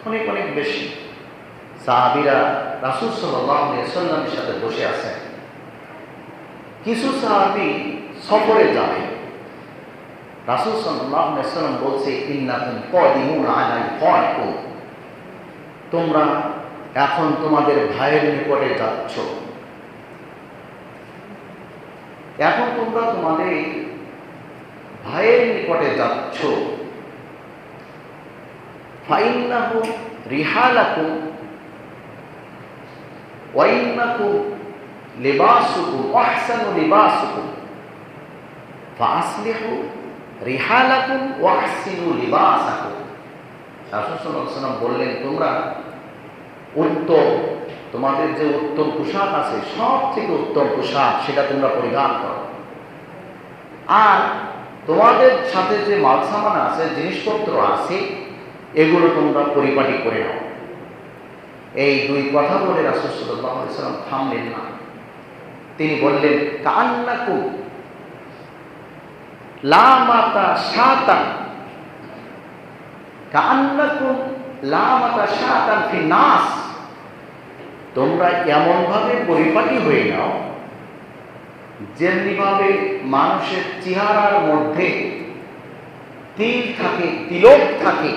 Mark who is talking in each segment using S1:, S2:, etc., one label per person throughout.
S1: অনেক অনেক বেশি। সাহাবীরা রাসূল সাল্লাল্লাহু আলাইহি ওয়াসাল্লামের সাথে বসে আছেন। কিছু সাহাবী সফরে যাবে। রাসূল সাল্লাল্লাহু আলাইহি ওয়াসাল্লাম বলছে, ইন্নাকুম কাদিমুনা আলা ইখওয়ানিকুম, তোমরা এখন তোমাদের ভাইয়ের নিকটে যাচ্ছ। এখন তোমরা তোমাদের ভাইয়ের নিকটে যাচ্ছ। ফাইন্নাহু রিহালাকুম ওয়া ইন্নাকুম লিবাসুকুম আহসানু লিবাসুকুম ফাআসলিহু রিহালাকুম ওয়া আহসিনু লিবাসাকুম। রাসূল সাল্লাল্লাহু আলাইহি ওয়াসাল্লাম বললেন, তোমরা উত্তম, তোমাদের যে উত্তম পোশাক আছে, সব থেকে উত্তম পোশাক সেটা তোমরা পরিধান করো। আর তোমাদের সাথে যে মাল সামান আছে, জিনিসপত্র আছে, এগুলো তোমরা পরিপাটি করে নাও। এই দুই কথা বলে রাসূল সাল্লাল্লাহু আলাইহি ওয়াসাল্লাম থামলেন না। তিনি বললেন, কান্নাকুম লামাতা শাতান, কান্নাকুম লামাতা শাতান ফি নাস, তোমরা এমনভাবে পরিপাটি হয়ে নাও যেমনিভাবে মানুষের চেহারার মধ্যে তিল থাকে, তিলক থাকে,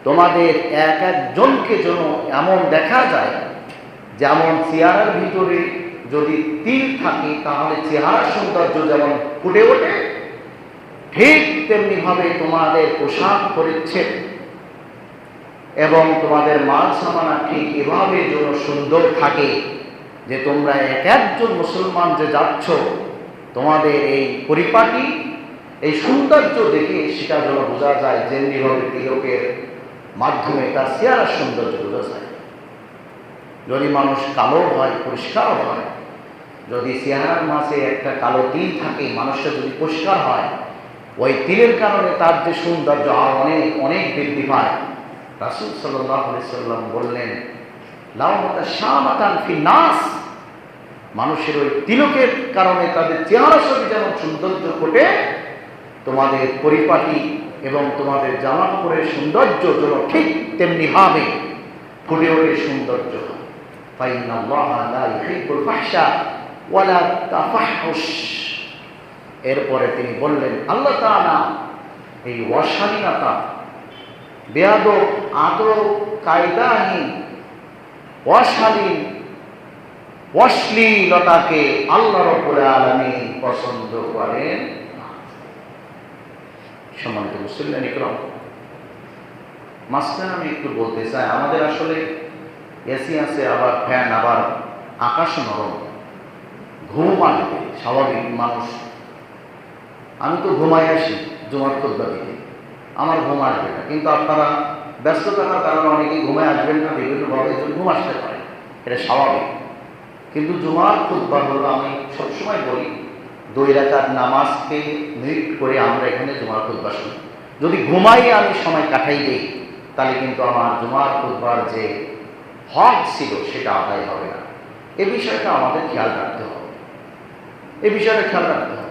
S1: তোমাদের এক একজনকে যেন এমন দেখা যায় যেমন চেহারার ভিতরে যদি তিল থাকে তাহলে চেহারার সৌন্দর্য যেমন ফুটে ওঠে, ঠিক তেমনিভাবে তোমাদের পোশাক পরিচ্ছদ এবং তোমাদের মাল সামানা ঠিক এভাবে যেন সুন্দর থাকে যে তোমরা এক একজন মুসলমান যে যাচ্ছ, তোমাদের এই পরিপাটি, এই সৌন্দর্য দেখে সেটা যেন বোঝা যায়, যেমনিভাবে তিলকের মাধ্যমে তার চেহারার সৌন্দর্য বোঝা যায়। যদি মানুষ কালো হয়, পরিষ্কার হয়, যদি চেহারার মাঝে একটা কালো তিল থাকে, মানুষটা যদি পরিষ্কার হয়, ওই তিলের কারণে তার যে সৌন্দর্য অনেক অনেক বৃদ্ধি পায়। রাসূল সাল্লাল্লাহু আলাইহি ওয়াসাল্লাম বললেন, লামাতা শামাতান ফি নাস, মানুষের ওই তিলকের কারণে তাদের চেহারা ছবি যেমন সৌন্দর্য ফোটে, তোমাদের পরিপাটি এবং তোমাদের জামা কাপড়ের সৌন্দর্য যেন ঠিক তেমনি ভাবে ফুটে ওঠে সৌন্দর্য। ফাইন্নাল্লাহা লা ইউহিব্বুল ফাহশা ওয়ালা তাফাহুশ। এরপরে তিনি বললেন, আল্লাহ তাআলা এই অশালীনতা, বেয়াদব, আদব কায়দাহীন, অশালীন, অশ্লীলতাকে আল্লাহ রাব্বুল আলামিন পছন্দ করেন না। সম্মানিত মুসলিম ইকরাম, মাঝখানে আমি একটু বলতে চাই, আমাদের আসলে এসি আছে, আবার ফ্যান, আবার আকাশ নরম, ঘুম আসবে স্বাভাবিক মানুষ। আমি তো ঘুমাই আসি জুমার খুতবা দিতে, আমার ঘুম আসবে না, কিন্তু আপনারা ব্যস্ত থাকার কারণে অনেকেই ঘুমায় আসবেন না, বিভিন্নভাবে ঘুম আসতে পারে, এটা স্বাভাবিক। কিন্তু জুমার খুতবা হলো, আমি সবসময় বলি, 2 রাকাত নামাজকে মিট করে আমরা এখানে জুমার খুতবা শুনি। যদি ঘুমাই আমি সময় কাটাই দিই, তাহলে কিন্তু আমার জুমার খুতবার যে হক ছিল সেটা আদায় হবে না। এ বিষয়টা আমাদের খেয়াল রাখতে হবে, এ বিষয়টা খেয়াল রাখতে হবে।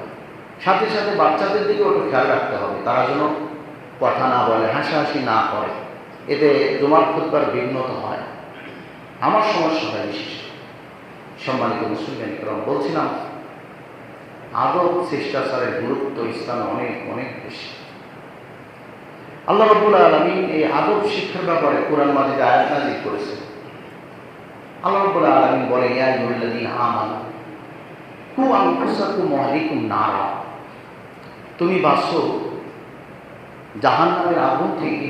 S1: সাথে সাথে বাচ্চাদের দিকেও একটু খেয়াল রাখতে হবে, তারা যেন কথা না বলে, হাসাহাসি না করে, এতে জুমার খুতবার বিঘ্নত হয়, আমার সমস্যা হয় বিশেষ। সম্মানিত মুসলিম ইকরাম, বলছিলাম আদব শিষ্টাচারের গুরুত্ব ইসলামে অনেক অনেক বেশি। আল্লাহ রাব্বুল আলামিন এই আদব শিক্ষার ব্যাপারে কোরআন মাজিদে আয়াত নাযিল করেছেন। আল্লাহ রাব্বুল আলামিন বলেন, ইয়া আইয়ুহাল্লাযীনা আমানু কু আনফুসাকুম ওয়া আহলিকুম নারা, তুমি বাঁচো জাহান্নামের আগুন থেকে,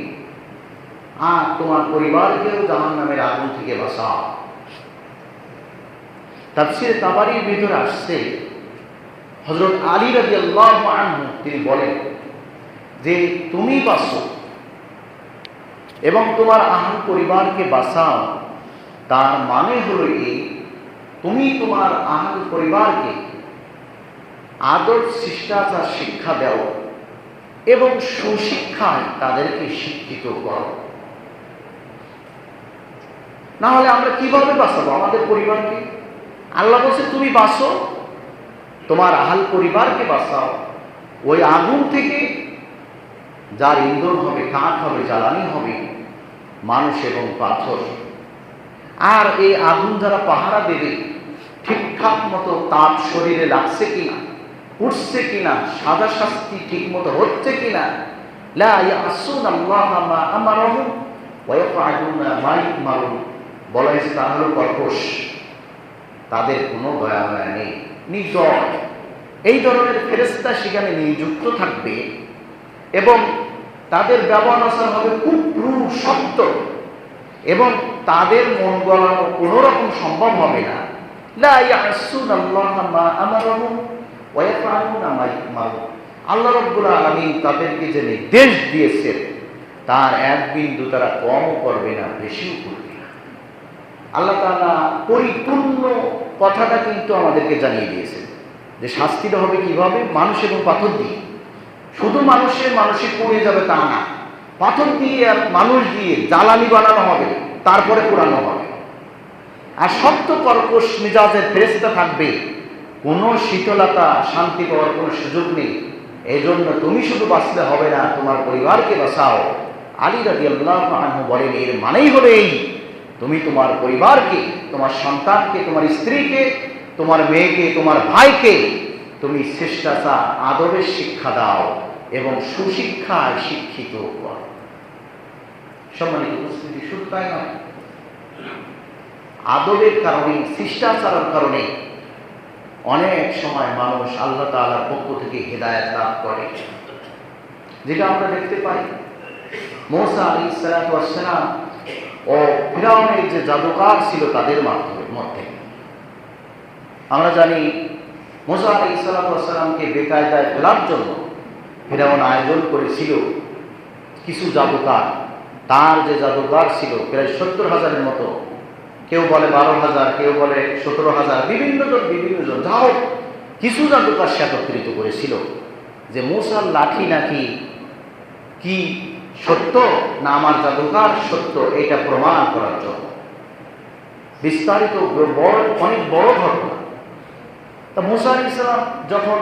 S1: আর তোমার পরিবারকেও জাহান্নামের আগুন থেকে বাঁচাও। তাফসীরে তাবারীর ভিতরে আসছে, হযরত আলী রাদিয়াল্লাহু আনহু তিনি বলেন যে তুমি বাঁচো এবং তোমার আহল পরিবারকে বাঁচাও, তার মানে হলো এই, তুমি তোমার আহল পরিবারকে আদব শিষ্টাচার শিক্ষা দাও এবং সুশিক্ষায় তাদেরকে শিক্ষিত করো। না হলে আমরা কিভাবে বাঁচাবো আমাদের পরিবারকে? আল্লাহ বলছে তুমি বাঁচো, তোমার আহল পরিবারকে বাঁচাও ওই আগুন থেকে, যার ইন্ধন হবে, কাঠ হবে, জ্বালানি হবে, মানুষ এবং পাথর। আর এই আগুন যারা পাহারা দেবে, ঠিকঠাক মতো তাপ শরীরে লাগছে কিনা, উঠছে কিনা, সাজা শাস্তি ঠিক মতো হচ্ছে কিনা, লা ইয়াসুনাল্লাহা মা আমারাহুম ওয়া ইয়াফআলুনা মা ইউমারুন, বলা হয়েছে তারা হলো কর্কশ, তাদের কোনো দয়া মায়া নেই, নির্দয়। এই ধরনের ফেরেশতা সেখানে নিযুক্ত থাকবে এবং তাদের ব্যবহার আচার হবে খুব ক্রূর, শক্ত, এবং তাদের মন গলানো কোনো রকম সম্ভব হবে না। লা ইয়াসুনাল্লাহা মা আমারাহুম ওয়া ইয়াফআলুনা মা ইউমারুন। আল্লাহ রাব্বুল আলামিন তাদেরকে যে নির্দেশ দিয়েছেন তার এক বিন্দু তারা কমও করবে না, বেশিও করবে না। আল্লাহ তাআলা পরিপূর্ণ কথাটা কিন্তু আমাদেরকে জানিয়ে দিয়েছেন যে শাস্তিটা হবে কিভাবে, মানুষ এবং পাথর দিয়ে। শুধু মানুষই পুড়ে যাবে তা না, পাথর দিয়ে আর মানুষ দিয়ে জ্বালানি বানানো হবে, তারপরে পোড়ানো হবে। আর শক্ত কর্কশ মেজাজের ফেরেশতা থাকবে, কোনো শীতলতা শান্তি পাওয়ার কোনো সুযোগ নেই। এই জন্য তুমি শুধু বাঁচলে হবে না, তোমার পরিবারকে বাঁচাও। আলী রাদিয়াল্লাহু আনহু বলেন, এর মানেই হলো এই, তুমি তোমার পরিবারকে, তোমার সন্তানকে, তোমার স্ত্রীকে, তোমার মেয়েকে, তোমার ভাইকে তুমি শিষ্টাচার আদবের শিক্ষা দাও এবং সুশিক্ষায় শিক্ষিত করো। সম্মানিত উপস্থিতি, শুধু তাই নয়, আদবের কারণে, শিষ্টাচারের কারণে অনেক সময় মানুষ আল্লাহ তাআলার পক্ষ থেকে হেদায়েত লাভ করে, যেটা আমরা দেখতে পাই। মূসা আলাইহিস সালাতু ওয়াস সালাম ও ফিরআউনের যে জাদুকর ছিল তাদের মধ্যে আমরা জানি মূসা আলাইহিস সালাতু ওয়াস সালামকে বেকায়দায় ফেলার জন্য ফিরআউন আয়োজন করেছিল কিছু জাদুকর। তার যে জাদুকর ছিল প্রায় 70,000-এর মতো, কেউ বলে 12,000, কেউ বলে 17,000, বিভিন্ন জন, যা হোক কিছু জাদুকর সে একত্রিত করেছিল যে মূসার লাঠি নাকি কি সত্য না আমার জাদুকর সত্য, এটা প্রমাণ করার জন্য। বিস্তারিত অনেক বড় ঘটনা। তা মূসা আলাইহিস সালাম যখন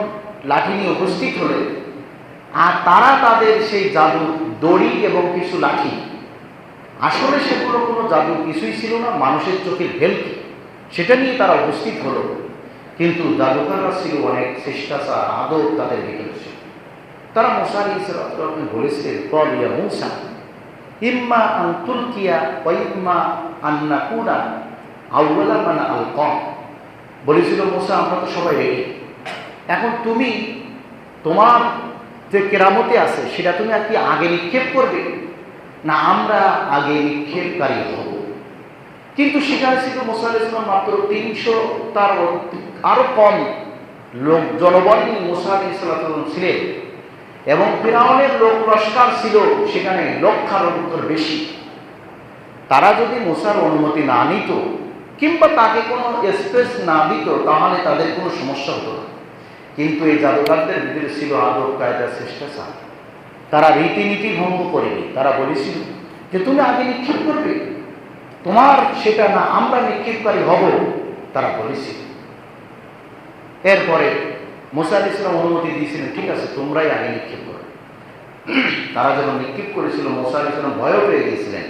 S1: লাঠি নিয়ে উপস্থিত হলেন, আর তারা তাদের সেই জাদু দড়ি এবং কিছু লাঠি, আসলে সেগুলো কোনো জাদু কিছুই ছিল না, মানুষের চোখের ভেলকি, সেটা নিয়ে তারা উপস্থিত হলো। কিন্তু জাদুকররা ছিল অনেক শিষ্টাচার, আদব তাদের ভিতরে ছিল। তারা মূসা আলাইহিস সালাম বলেছিলেন, ক্বাল ইয়া মূসা ইম্মা আন তুলকিয়া ওয়া ইম্মা আন নাকুনা আউওয়ালা মান আলকা। বলেছিল, মূসা আমরা তো সবাই রেডি, এখন তুমি তোমার যে কেরামতে আছে সেটা তুমি আর কি আগে নিক্ষেপ করবে না আমরা আগে নিক্ষেপকারী হব। কিন্তু সেখানে ছিল মূসা আলাইহিস সালাম মাত্র 300, তার আরো কম লোক জনবল নিয়ে মূসা আলাইহিস সালাম ছিলেন, এবং ফিরআউনের লোক লস্কর ছিল সেখানে লক্ষাধিক বেশি। তারা যদি মূসার অনুমতি না নিত কিংবা তাকে কোনো স্পেস না দিত তাহলে তাদের কোনো সমস্যা হতো না। কিন্তু এই জাদুকরদের ভিতরে ছিল আদব কায়দা, শিষ্টাচার। তারা রীতিনীতি ভঙ্গ করেনি। তারা বলেছিল যে তুমি আগে নিক্ষেপ করবে, তোমার সেটা না, আমরা নিক্ষেপকারী হব, তারা বলেছিল। এরপরে মূসা আলাইহিস সালাম অনুমতি দিয়েছিলেন, ঠিক আছে তোমরাই আগে নিক্ষেপ করো। তারা যখন নিক্ষেপ করেছিল মূসা আলাইহিস সালাম ভয় পেয়ে গিয়েছিলেন।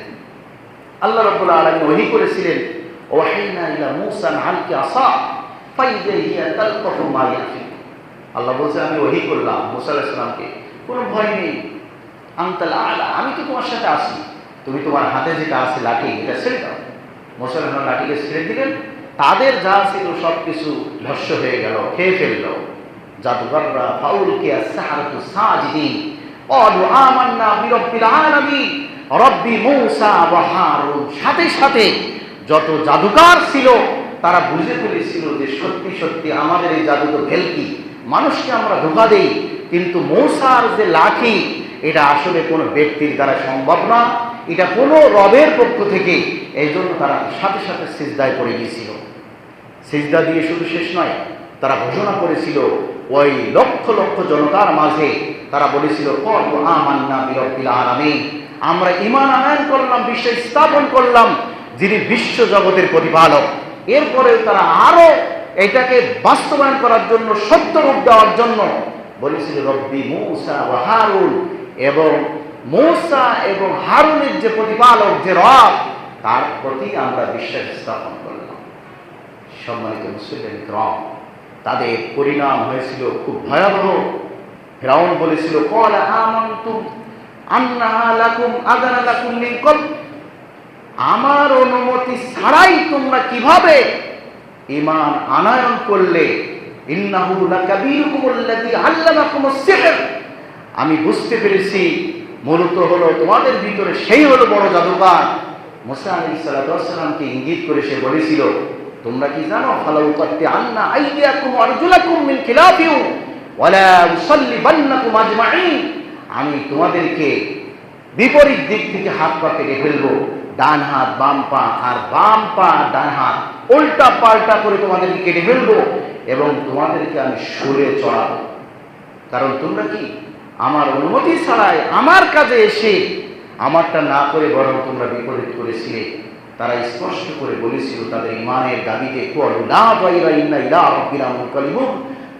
S1: আল্লাহ রাব্বুল আলামিন ওহী করেছিলেন, ওয়াহাইনা ইলা মূসা আলকি আসা ফাইযা হিয়া তালকাফু মা ইয়াফিকুন। আল্লাহ বলছে, আমি ওহী করলাম মূসা আলাইহিস সালামকে, কোনো ভয় নেই, আনতাল আলা, আমি তো তোমার সাথে আছি, তুমি তোমার হাতে যেটা আছে লাঠি এটা ছেড়ে দাও। মূসা আলাইহিস সালাম লাঠিকে ছেড়ে দিলেন, তাদের যা ছিল সব কিছু ভস্য হয়ে গেল, খেয়ে ফেলল জাদুকররা। ফাউলকিয়া সাহারাতু সাজিদিন ক্বালু আমান্না বিরাব্বিল আলামিন রব্বি মূসা ওয়া হারুন। সাথে সাথে যত জাদুকর ছিল তারা বুঝে ফেলেছিল যে সত্যি সত্যি আমাদের এই জাদু তো ভেলকি, মানুষকে আমরা ধোঁকা দেই, কিন্তু মূসার যে লাঠি এটা আসলে কোনো ব্যক্তির দ্বারা সম্ভব না, এটা কোনো রবের পক্ষ থেকে। এই জন্য তারা সাথে সাথে সিজদায় পড়ে গিয়েছিল। সিজদা দিয়ে শুধু শেষ নয়, তারা ঘোষণা করেছিল ওই লক্ষ লক্ষ জনতার মাঝে, তারা বলেছিল ক্বালু আমান্না বিরাব্বিল আলামিন, আমরা ঈমান আনয়ন করলাম, বিশ্বাস স্থাপন করলাম যিনি বিশ্ব জগতের প্রতিপালক। এরপরে তারা আরো এটাকে বাস্তবায়ন করার জন্য, সত্য রূপ দেওয়ার জন্য বলেছিল রব্বি মূসা ওয়া হারুন, এবং মূসা এবং হারুনের যে প্রতিপালক, যে রব, তার প্রতি আমরা বিশ্বাস স্থাপন করলাম। সম্মানিত মুসলিম ইকরাম, তাদের পরিণাম হয়েছিল খুব ভয়াবহ। ফিরআউন বলেছিল, ক্বালা আমানতুম আন্নাহা লাকুম আযানা লাকুম মিন ক্বাবল, আমার অনুমতি ছাড়াই তোমরা কিভাবে ঈমান আনয়ন করলে? ইন্নাহু লাকাবীরুকুমুল্লাযী আল্লামাকুমুস সিহর, আমি বুঝতে পেরেছি মূলত হলো তোমাদের ভিতরে সেই হলো বড় জাদুকর। মুসা আলাইহিস সালাতু ওয়াস সালামকে ইঙ্গিত করে সে বলেছিল, তোমরা কি জানো, ফালাউ কাত্তি আন্না আইদিয়াকুম ওয়া আরজুলাকুম মিন খিলাফিন ওয়ালা উসাল্লিবান্নাকুম আজমাইন, আমি তোমাদেরকে বিপরীত দিক থেকে হাত পা কেটে ফেলবো, ডান হাত বাম পা আর বাম পা ডান হাত উল্টা পাল্টা করে তোমাদেরকে কেটে ফেলবো এবং তোমাদেরকে আমি সুরে চড়াবো। কারণ তোমরা কি আমার অনুমতি ছাড়াই আমার কাজে এসে আমারটা না করে বরং তোমরা বিপরীত করেছিলে। তারা স্পষ্ট করে বলেছিল তাদের ইমানের দাবিতে,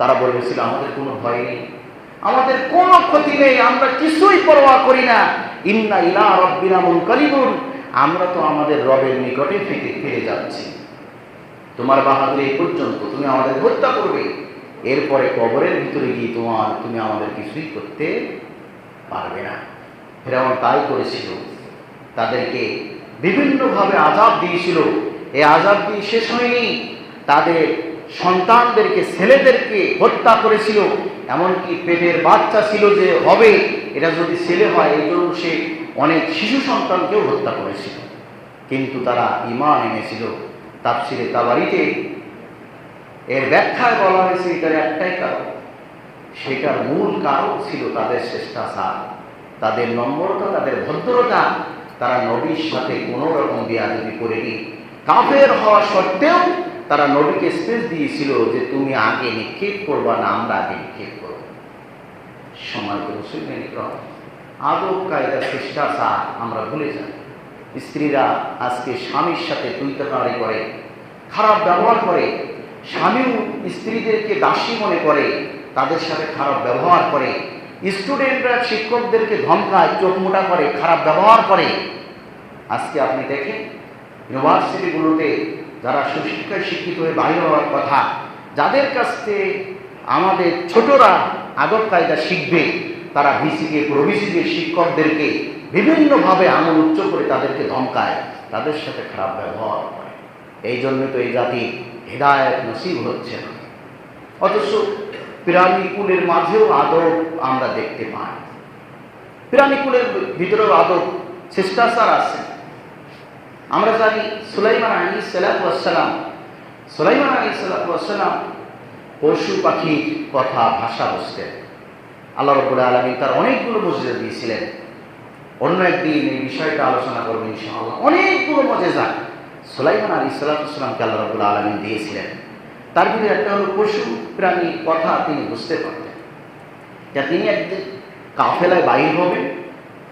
S1: তারা বলেছিল আমাদের কোনো ভয় নেই, আমাদের কোনো ক্ষতি নেই, আমরা কিছুই পরোয়া করি না, ইন্না ইলা রাব্বিনা মুনকালিবুন, আমরা তো আমাদের রবের নিকটে ফিরে যাচ্ছি। তোমার বাহাদুরি এই পর্যন্ত, তুমি আমাদের হত্যা করবে, এরপরে কবরের ভিতরে গিয়ে তুমি আমাদের কিছুই করতে পারবে না। ফিরআউন তাই করেছিল, তাদেরকে বিভিন্নভাবে আযাব দিয়েছিল। এই আযাব দিয়ে শেষ হয়নি, তাদের সন্তানদেরকে, ছেলেদেরকে হত্যা করেছিল। এমনকি পেটের বাচ্চা ছিল যে হবে, এটা যদি ছেলে হয় এই জন্য সে অনেক শিশু সন্তানকেও হত্যা করেছিল। কিন্তু তারা ঈমান এনেছিল। তাফসিরে তাবারিতে এর ব্যাখ্যায় বলা হয়েছে এটার একটাই কারণ, সেটার মূল কারণ ছিল তাদের শিষ্টাচার, তাদের নম্রতা, তাদের ভদ্রতা। তারা নবীর সাথে কোনো রকম বেয়াদবি করেনি। কাফের হওয়া সত্ত্বেও তারা নবীকে স্পেস দিয়েছিল যে তুমি আগে নিক্ষেপ করবা না, আমরা আগে নিক্ষেপ করব। সম্মানিত মুসলিম ইকরাম, আদব কায়দা শিষ্টাচার আমরা ভুলে যাই। স্ত্রীরা আজকে স্বামীর সাথে তুইতাকারি করে, খারাপ ব্যবহার করে, স্বামীও স্ত্রীদেরকে দাসী মনে করে, তাদের সাথে খারাপ ব্যবহার করে। স্টুডেন্টরা শিক্ষকদেরকে ধমকায়, চোখ মোটা করে, খারাপ ব্যবহার করে। আজকে আপনি দেখেন ইউনিভার্সিটিগুলোতে যারা সুশিক্ষায় শিক্ষিত হয়ে বাইরে হওয়ার কথা, যাদের কাছে আমাদের ছোটরা আদব কায়দা শিখবে, তারা ভিসিকে প্রভিসিকে শিক্ষকদেরকে বিভিন্নভাবে আঙুল উচ্চ করে তাদেরকে ধমকায়, তাদের সাথে খারাপ ব্যবহার করে। এই জন্য তো এই জাতির হেদায়েত নসিব হচ্ছে না। অথচ পিরামিকুলের মাঝেও আদব আমরা দেখতে পাই, পিরামিকুলের ভিতরেও আদব শিষ্টাচার আছে। আমরা জানি সুলাইমান আলাইহিস সালাম পশু পাখির কথা ভাষা বুঝতেন। আল্লাহ রাব্বুল আলামিন তার অনেকগুলো মুজিজা দিয়েছিলেন। অন্য একদিন এই বিষয়টা আলোচনা করবো ইনশাআল্লাহ। অনেকগুলো মুজিজা সুলাইমান আলাইহিস সালামকে আল্লাহ রাব্বুল আলামিন দিয়েছিলেন। তার ভিতরে একটা হলো পশু প্রাণীর কথা তিনি বুঝতে পারতেন। যা তিনি একদিন কাফেলায় বাইর হবেন,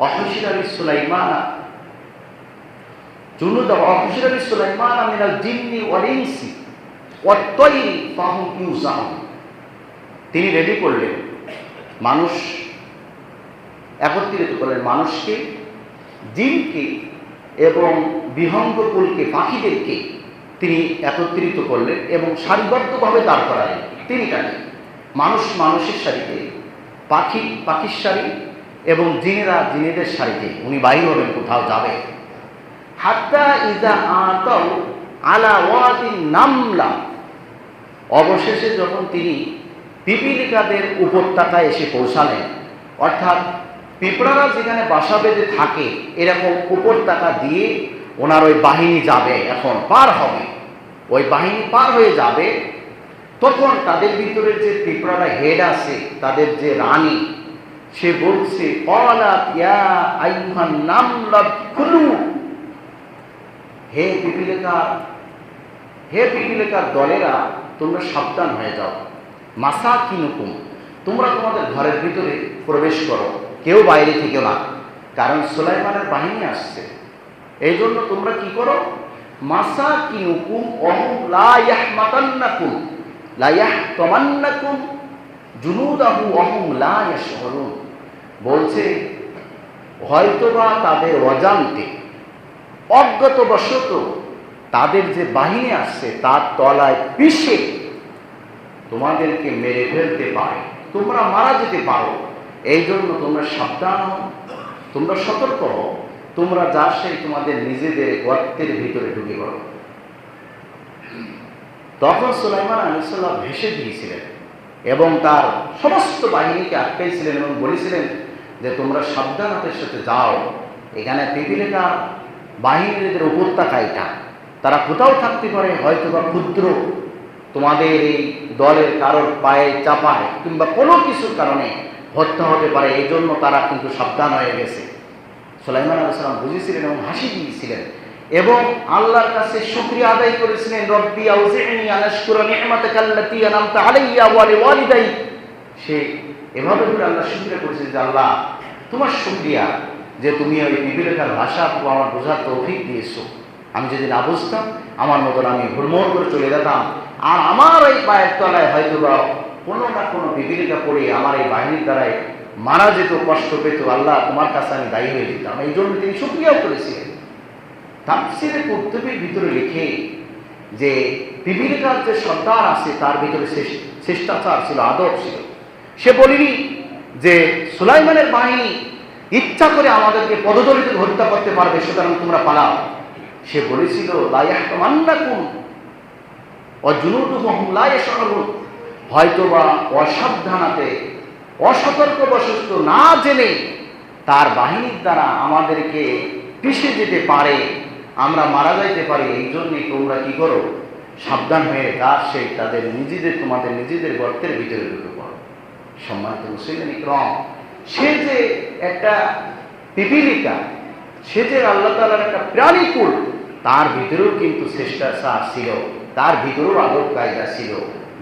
S1: অহশিরা সুলাইমান জুনুদা অহশিরা সুলাইমান মিনাল জিন্নি ওয়াল ইনসি ওয়াত তায়রি ফাহুম ইউজাউন, তিনি রেডি করলেন, মানুষ একত্রিত করলেন, মানুষকে, জিনকে এবং বিহঙ্গকুলকে, পাখিদেরকে তিনি একত্রিত করলেন এবং সারিবদ্ধভাবে দাঁড় করালেন। তিনি কাকে মানুষ মানুষের সারিতে, পাখি পাখির সারি এবং জিনেরা জিনেদের সারিতে উনি বাইর হবেন, কোথাও যাবে। হাত্তা ইজা আতাউ আলা ওয়াদিন নামলা, অবশেষে যখন তিনি পিপিলিকাদের উপত্যকায় এসে পৌঁছালেন, অর্থাৎ পিঁপড়ারা যেখানে বাসা বেঁধে থাকে এরকম উপত্যকা দিয়ে ওনার ওই বাহিনী যাবে, এখন পার হবে, ওই বাহিনী পার হয়ে যাবে। তখন তাদের ভিতরে যে পিঁপড়ারা হেড আছে, তাদের যে রানী, সে বলছে ক্বালাত ইয়া আইয়ুহান নামলা খুলু, হে পিপিলিকার দলেরা তোমরা সাবধান হয়ে যাও, মাসাকিনুকুম, তোমরা তোমাদের ঘরের ভিতরে প্রবেশ করো, কেউ বাইরে থেকেও না, কারণ সুলাইমানের বাহিনী আসছে। এই জন্য তোমরা কি করো, মাসাকিনুকুম ওহুম লা ইয়াহমাতান্নাকুম লা ইয়াহতামান্নাকুম জুনুদাহু ওহুম লা ইয়াশউরুন, বলছে হয়তোবা তাদের অজান্তে অজ্ঞাতবশত তাদের যে বাহিনী আসছে তার তলায় পিষে তোমাদেরকে মেরে ফেলতে পারে, তোমরা মারা যেতে পারো। এই জন্য তোমরা সাবধান হও, তোমরা সতর্ক হও, তোমরা যা সেই তোমাদের নিজেদের গর্তের ভিতরে ঢুকে পড়ো। তখন সুলাইমান আলাইহিস সালাম ভেসে দিয়েছিলেন এবং তার সমস্ত বাহিনীকে আটকাইছিলেন এবং বলেছিলেন যে তোমরা সাবধানতার সাথে যাও, এখানে পিপিলিকা বাহিনীদের উপত্যকা এটা, তারা কোথাও থাকতে পারে, হয়তো বা ক্ষুদ্র তোমাদের এই দলের কারোর পায়ে চাপায় কিংবা কোনো কিছুর কারণে হত্যা হতে পারে, এই জন্য তারা কিন্তু সাবধান হয়ে গেছে। সুলাইমান আলাইহিস সালাম বুঝেছিলেন এবং হাসি দিয়েছিলেন এবং আল্লাহর কাছে শুকরিয়া আদায় করেছিলেন, রব্বি আউজি'নি আন আশকুরা নি'মাতাকাল্লাতী আন'আমতা আলাইয়া ওয়া লিওয়ালিদাই। সে এভাবে করে আল্লাহ শুকরিয়া করেছেন যে আল্লাহ তোমার শুকরিয়া যে তুমি ওই পিপিলিকার ভাষা আমার বোঝার তৌফিক দিয়েছো। আমি যদি না বুঝতাম আমার মতন আমি হুড়মুড় করে চলে যেতাম, আর আমার এই পায়ের তলায় হয়তো বা কোনো না কোনো পিপিলিকা পড়ে আমার এই বাহিনীর দ্বারাই মারা যেত, কষ্ট পেত। আল্লাহ তোমার কাছে আমি দায়ী হয়ে যেতাম। এই জন্য তিনি শুকরিয়াও করেছিলেন। তাফসীরে কুরতুবীর ভিতরে লিখে যে পিপিলিকার যে সর্দার আছে তার ভিতরে শিষ্টাচার ছিল, আদব ছিল। সে বলিনি যে সুলাইমানের বাহিনী ইচ্ছা করে আমাদেরকে পদদলিত হত্যা করতে পারবে, সুতরাং তোমরা পালাও। সে বলেছিল লা ইয়াহতামান্নাকুম ওয়া জুনুদুহুম লা ইয়াশউরুন, হয়তোবা অসাবধানতে অসতর্কবশত না জেনে তার বাহিনীর দ্বারা আমাদেরকে পিষে যেতে পারে, আমরা মারা যাইতে পারি। এই জন্যই তোমরা কি করো, সাবধান হয়ে যার সেই তাদের নিজেদের তোমাদের নিজেদের গর্তের ভিতরে ঢুকে পড়ো। সম্মানিত মুসলিম ইকরাম, সে যে একটা পিপিলিকা, সে যে আল্লাহ তাআলার একটা প্রাণীকুল, তার ভিতরেও কিন্তু শিষ্টাচার ছিল, তার ভিতরেও আদব কায়দা ছিল,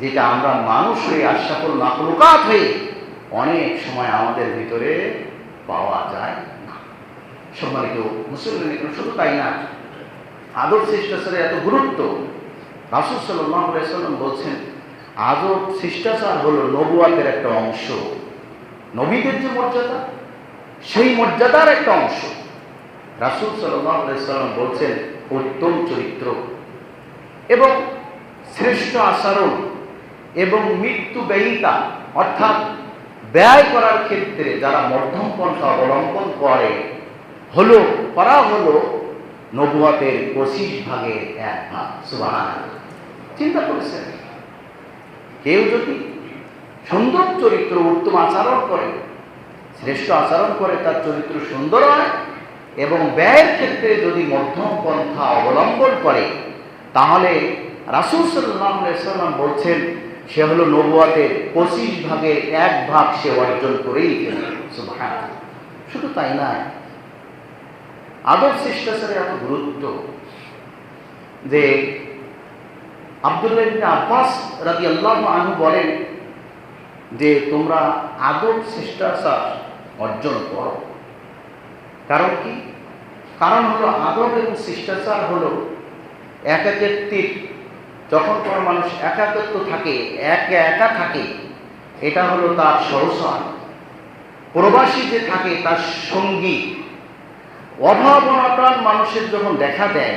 S1: যেটা আমরা মানুষ হয়ে আশরাফুল মাখলুকাত হয়ে অনেক সময় আমাদের ভিতরে পাওয়া যায় না। সম্মানিত মুসলিম ইকরাম, শুধু তাই না, আদব শিষ্টাচারের এত গুরুত্ব, রাসূল সাল্লাল্লাহু আলাইহি ওয়াসাল্লাম বলছেন আদব শিষ্টাচার হলো নবুয়াতের একটা অংশ। নবীদের যে মর্যাদা, সেই মর্যাদার একটা অংশ। রাসূল সাল্লাল্লাহু আলাইহি ওয়াসাল্লাম বলছেন উত্তম চরিত্র এবং শ্রেষ্ঠ আচরণ এবং মৃত্যু ব্যয়িতা, অর্থাৎ ব্যয় করার ক্ষেত্রে যারা মধ্যম পন্থা অবলম্বন করা হলো নবুয়াতের 25 ভাগের 1 ভাগ। সুবহানাল্লাহ। চিন্তা করেছেন, কেউ যদি সুন্দর চরিত্র, উত্তম আচরণ করে, শ্রেষ্ঠ আচরণ করে, তার চরিত্র সুন্দর হয় এবং ব্যয়ের ক্ষেত্রে যদি মধ্যম পন্থা অবলম্বন করে, তাহলে রাসূল সাল্লাল্লাহু আলাইহি ওয়াসাল্লাম বলছেন সে হলো নবুয়াতের 25 ভাগের 1 ভাগ সে অর্জন করেই ফেলবে। সুবহানাল্লাহ। শুধু তাই না, আদব শিষ্টাচারের এত গুরুত্ব যে আব্দুল্লাহ ইবনে আব্বাস রাদিয়াল্লাহু আনহু বলেন যে তোমরা আদব শিষ্টাচার অর্জন করো। কারণ কি? কারণ হলো আদব এবং শিষ্টাচার হলো একাকিত্বের, যখন কোনো মানুষ একাকিত্ব থাকে, একা থাকে, এটা হলো তার সহসার। প্রবাসী যে থাকে তার সঙ্গী। অভাব অনটন মানুষের যখন দেখা দেয়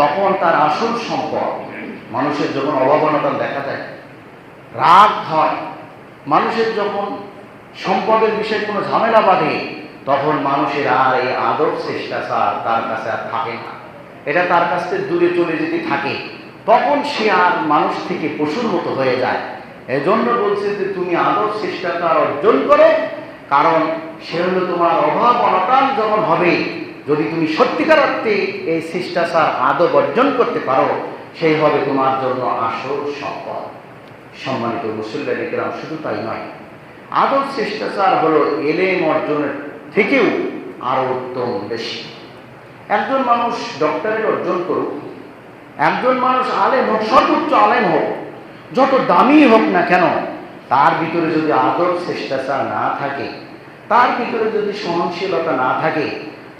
S1: তখন তার আসল সম্পদ। মানুষের যখন অভাব অনটন দেখা দেয়, রাগ হয়, মানুষের যখন সম্পদের বিষয়ে কোনো ঝামেলা বাঁধে, তখন মানুষের আর এই আদব শিষ্টাচার তার কাছে আর থাকে না, এটা তার কাছ থেকে দূরে চলে যেতে থাকে। তখন সে আর মানুষ থেকে পশুর মতো হয়ে যায়। এজন্য বলছে যে তুমি আদব শিষ্টাচার অর্জন করো, কারণ সে হলো তোমার অভাব অনটন যখন হবে, যদি তুমি সত্যিকার অর্থে এই শিষ্টাচার আদব অর্জন করতে পারো, সেই হবে তোমার জন্য আসল সম্পদ। সম্মানিত মুসলিম ইকরাম, শুধু তাই নয়, আদব শিষ্টাচার হলো এলেম অর্জনের থেকেও আরো উত্তম বেশি। একজন মানুষ ডক্টরেট অর্জন করুক, একজন মানুষ আলেম হোক, সর্বোচ্চ আলেম হোক, যত দামি হোক না কেন, তার ভিতরে যদি আদব শিষ্টাচার না থাকে, তার ভিতরে যদি সহনশীলতা না থাকে,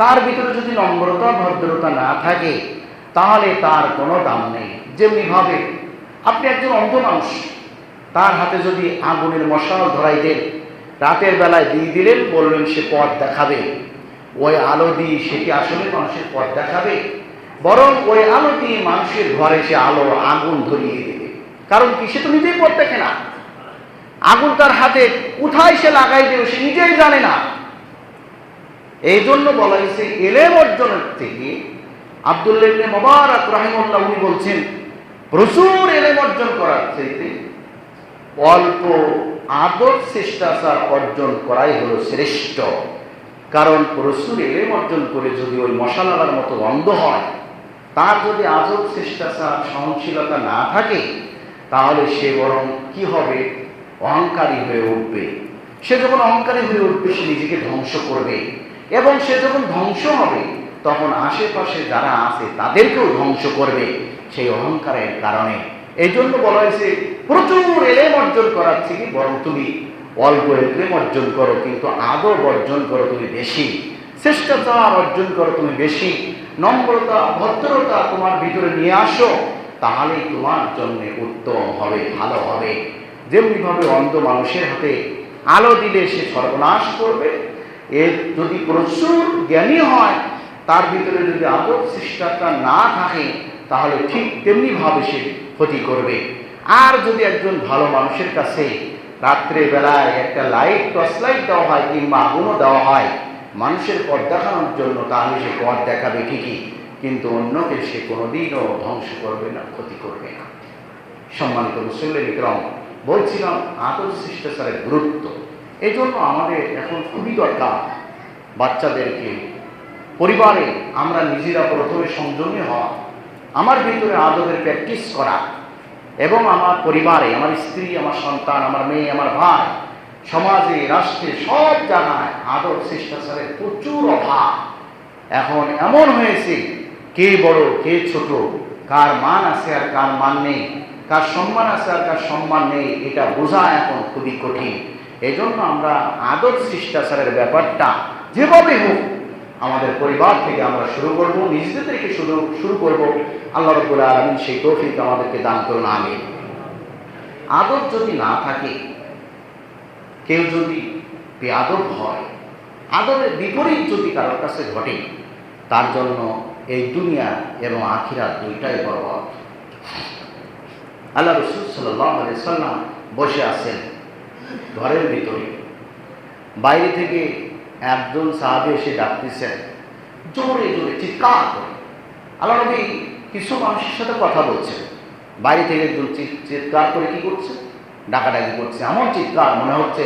S1: তার ভিতরে যদি নম্রতা ভদ্রতা না থাকে, তাহলে তার কোনো দাম নেই। যেমনিভাবে আপনি একজন অন্ধ মানুষ, তার হাতে যদি আগুনের মশাল ধরাই দেন, রাতের বেলায় দিয়ে দিলেন, বললেন সে পথ দেখাবে, ওই আলো দিয়ে সে কি আসলে মানুষের পথ দেখাবে? বরং ওই আলো দিয়ে মানুষের ঘরে সে আলো আগুন ধরিয়ে দেবে। কারণ কি, সে তো নিজেই পথ দেখে না। আগুন তার হাতে কোথায় সে লাগাই দেবে সে নিজেই জানে না। এই জন্য বলা হয়েছে ইলম অর্জনের থেকে আব্দুল্লাহ ইবনে মুবারক রাহিমাহুল্লাহ উনি বলছেন, প্রচুর ইলম অর্জন করার চাইতে অল্প আদব শিষ্টাচার অর্জন করাই হলো শ্রেষ্ঠ। কারণ প্রচুর ইলম অর্জন করে যদি ওই মশালার মতো অন্ধ হয়, তার যদি আদব শিষ্টাচার সহনশীলতা না থাকে, তাহলে সে বরং কি হবে, অহংকারী হয়ে উঠবে। সে যখন অহংকারী হয়ে উঠবে সে নিজেকে ধ্বংস করবে, এবং সে যখন ধ্বংস হবে তখন আশেপাশে যারা আছে তাদেরকেও ধ্বংস করবে সেই অহংকারের কারণে। এই জন্য বলা হয়েছে প্রচুর ইলম অর্জন করার থেকে বরং তুমি অল্প ইলম অর্জন করো, কিন্তু আদব অর্জন করো তুমি বেশি, শিষ্টাচার অর্জন করো তুমি বেশি, নম্রতা ভদ্রতা তোমার ভিতরে নিয়ে আসো, তাহলেই তোমার জন্য উত্তম হবে, ভালো হবে। যেমনিভাবে অন্ধ মানুষের হাতে আলো দিলে সে সর্বনাশ করবে, এর যদি প্রচুর জ্ঞানী হয় তার ভিতরে যদি আদব শিষ্টাচার না থাকে তাহলে ঠিক তেমনিভাবে সে ক্ষতি করবে। আর যদি একজন ভালো মানুষের কাছে রাত্রে বেলায় একটা লাইট, টর্চ লাইট দেওয়া হয় কিংবা আগুনও দেওয়া হয় মানুষের পথ দেখানোর জন্য, তাহলে সে পথ দেখাবে ঠিকই, কিন্তু অন্যকে সে কোনোদিনও ধ্বংস করবে না, ক্ষতি করবে না। সম্মানিত মুসল্লিন ইকরাম, বলছিলাম আদব শিষ্টাচারের গুরুত্ব। এই জন্য আমাদের এখন খুবই দরকার বাচ্চাদেরকে পরিবারে আমরা নিজেরা প্রথমে সংযমী হওয়া, আমার ভিতরে আদবের প্র্যাকটিস করা, এবং আমার পরিবারে আমার স্ত্রী, আমার সন্তান, আমার মেয়ে, আমার ভাই, সমাজে, রাষ্ট্রে, সব জায়গায় আদব শিষ্টাচারের প্রচুর অভাব। এখন এমন হয়েছে কে বড় কে ছোট, কার মান আছে আর কার মান নেই, কার সম্মান আছে আর কার সম্মান নেই, এটা বোঝা এখন খুবই কঠিন। এই জন্য আমরা আদব শিষ্টাচারের ব্যাপারটা যেভাবে হোক আমাদের পরিবার থেকে আমরা শুরু করব, নিজেদের থেকে শুরু করব। আল্লাহ রাব্বুল আলামিন সেই তৌফিক আমাদেরকে দান করুন, আমিন। আদব যদি না থাকে, কেউ যদি বেআদব হয়, আদবের বিপরীত যদি কারোর কাছে ঘটে, তার জন্য এই দুনিয়া এবং আখিরাত দুইটাই বরবাদ। আল্লাহ রাসূল সাল্লাল্লাহু আলাইহি সাল্লাম বসে আছেন ঘরের ভিতরে, বাইরে থেকে একজন সাহাবী এসে ডাকতেছেন, জোরে জোরে চিৎকার করে। আল্লাহ নবী কিছু মানুষের সাথে কথা বলছেন, বাইরে থেকে একজন চিৎকার করে কি করছে, ডাকাডাকি করছে। এমন চিৎকার মনে হচ্ছে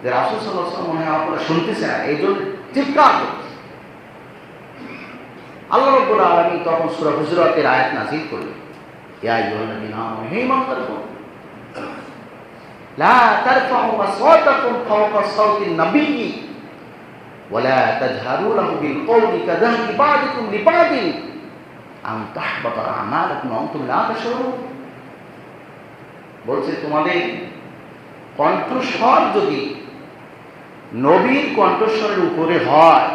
S1: যে রাসূল সাল্লাল্লাহু আলাইহি ওয়াসাল্লাম মনে হয় আপনারা শুনতেছে না, এই জন্য চিৎকার করছে। আল্লাহ রাব্বুল আলামিন তখন সূরা হুজুরাতের আয়াত নাযিল করলেন, ইয়া আইয়ুহাল্লাযীনা আমানু, হে ঈমানদারগণ, লা তারফাউ আসওয়াতাকুম ফাওকা সাওতিন নাবিয়্যি ওয়া লা তাজহারু লাহু বিল কওলি কাযাহরি বা'দিকুম লিবা'দিন আন তাহবাতা আমালুকুম ওয়া আনতুম লা তাশউরুন। বলছে তোমাদের কণ্ঠস্বর যদি নবীর কণ্ঠস্বরের উপরে হয়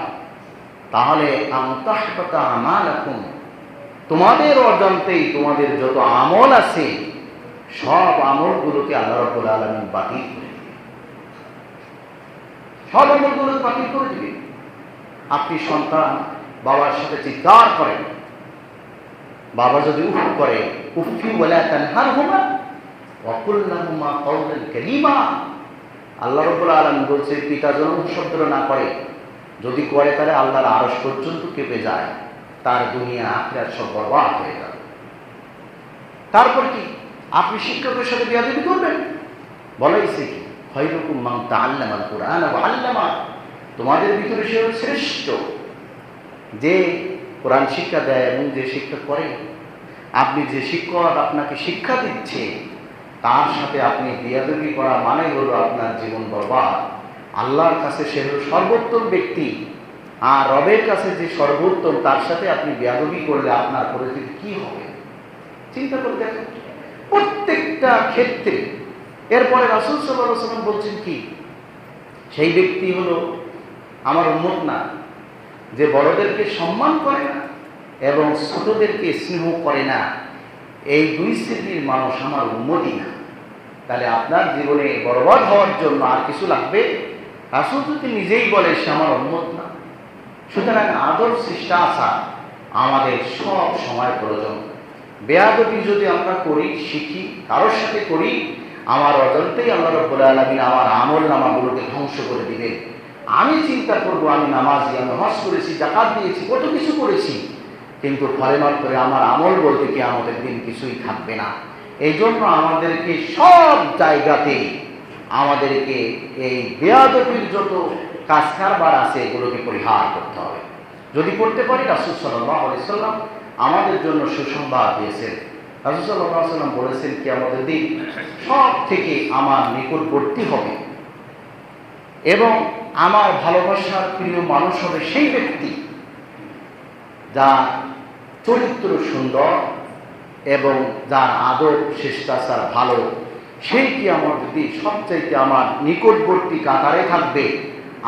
S1: তাহলে আন তাহবাতা আমালুকুম, তোমাদের অজান্তেই তোমাদের যত আমল আছে সব আমলগুলোকে আল্লাহ রাব্বুল আলামিন বাতিল করে দিবে, সব আমলগুলোকে বাতিল করে দিবে। আপনি সন্তান বাবার সাথে চিৎকার করেন, বাবা যদি উফ করে, উফি ওয়ালা তানহারহুমা ওয়া কুল লাহুমা কাওলান কারীমা। আল্লাহ রাব্বুল আলামিন বলছে পিতা যেন শব্দ না করে, যদি করে তাহলে আল্লাহর আরশ পর্যন্ত কেঁপে যায়, তার দুনিয়া আখিরাত সব বরবাদ হয়ে যাবে। তারপর কি আপনি শিক্ষকের সাথে বেয়াদবি করবেন? বলাইছে কি খায়রুকুম মান তাআল্লামাল কুরআন ওয়া আল্লামা, তোমাদের ভিতরে সে শ্রেষ্ঠ যে কোরআন শিক্ষা দেয় এবং যে শিক্ষা করে। আপনি যে শিক্ষক আপনাকে শিক্ষা দিচ্ছে তার সাথে আপনি বেয়াদবি করা মানে হলো আপনার জীবন বরবাদ। আল্লাহর কাছে সে হলো সর্বোত্তম ব্যক্তি, আর রবের কাছে যে সর্বোত্তম তার সাথে আপনি বেয়াদবি করলে আপনার পরিস্থিতি কি হবে চিন্তা করে দেখেন, প্রত্যেকটা ক্ষেত্রে। এরপরে রাসূল সাল্লাল্লাহু আলাইহি ওয়াসাল্লাম বলছেন কি, সেই ব্যক্তি হলো আমার উম্মত না যে বড়দেরকে সম্মান করে না এবং ছোটদেরকে স্নেহ করে না, এই দুই শ্রেণীর মানুষ আমার উম্মতই না। তাহলে আপনার জীবনে বরবাদ হওয়ার জন্য আর কিছু লাগবে? রাসূল যদি নিজেই বলে সে আমার উম্মত না, সুতরাং আদর শিষ্টাচার আমাদের সব সময় প্রয়োজন। বেয়াদবি যদি আমরা করি, শিখি, কারোর সাথে করি, আমার অজান্তেই আল্লাহ রাব্বুল আলামিন আমার আমল নামাগুলোকে ধ্বংস করে দিবেন। আমি চিন্তা করব আমি নামাজি, আমি হজ করেছি, যাকাত দিয়েছি, কত কিছু করেছি, কিন্তু ফলে মাত্র আমার আমল বলতে কি আমাদের দিন কিছুই থাকবে না। এই জন্য আমাদেরকে সব জায়গাতেই আমাদেরকে এই বেয়াদবির যত কাজ কারবার আছে এগুলোকে পরিহার করতে হবে। যদি করতে পারি, রাসূল সাল্লাল্লাহু আলাইহি ওয়াসাল্লাম আমাদের জন্য সুসংবাদ দিয়েছেন। রাসূল সাল্লাল্লাহু আলাইহি ওয়াসাল্লাম বলেছেন কি আমাদের দিন সব থেকে আমার নিকটবর্তী হবে এবং আমার ভালোবাসার প্রিয় মানুষ হবে সেই ব্যক্তি যার চরিত্র সুন্দর এবং যার আদব শিষ্টাচার ভালো, সেই কি আমার দিন সবচাইতে আমার নিকটবর্তী কাতারে থাকবে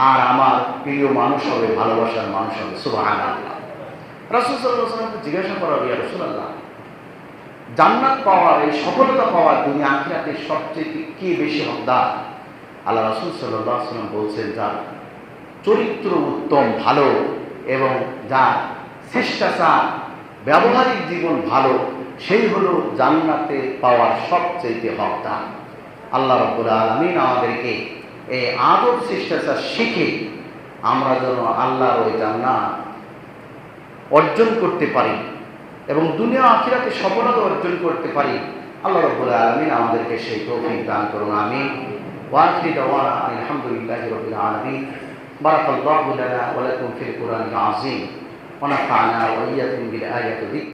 S1: আর আমার প্রিয় মানুষ হবে, ভালোবাসার মানুষ হবে। সুবহানাল্লাহ। রাসূল সাল্লাল্লাহু আলাইহি ওয়াসাল্লামকে জিজ্ঞাসা করা হলো, ইয়া রাসূলুল্লাহ, জান্নাত পাওয়ার, এই সফলতা পাওয়ার দুনিয়া আখিরাতে সবচেয়ে কি বেশি হকদার? আল্লাহ রাসূল সাল্লাল্লাহু আলাইহি ওয়াসাল্লাম বলছেন, যার চরিত্র উত্তম ভালো এবং যার শিষ্টাচার ব্যবহারিক জীবন ভালো, সেই হলো জান্নাতে পাওয়ার সবচেয়ে হকদার। আল্লাহ রাব্বুল আলামিন আমাদেরকে এই আদব শিষ্টাচার শিখে আমরা যেন আল্লাহর ওই জান্নাত অর্জন করতে পারি এবং দুনিয়া আখিরাতে সফলতা অর্জন করতে পারি। আল্লাহ রাব্বুল আলামিন আমাদেরকে সেই তৌফিক দান করুন। আমিন। ওয়া আখিরু দাওয়ানা আলহামদুলিল্লাহি রাব্বিল আলামিন। বারাকাল্লাহু লানা ওয়া লাকুম ফিল কুরআনিল আযীম ওয়া নাফা'না ওয়া ইয়্যাকুম বিল আয়াতি।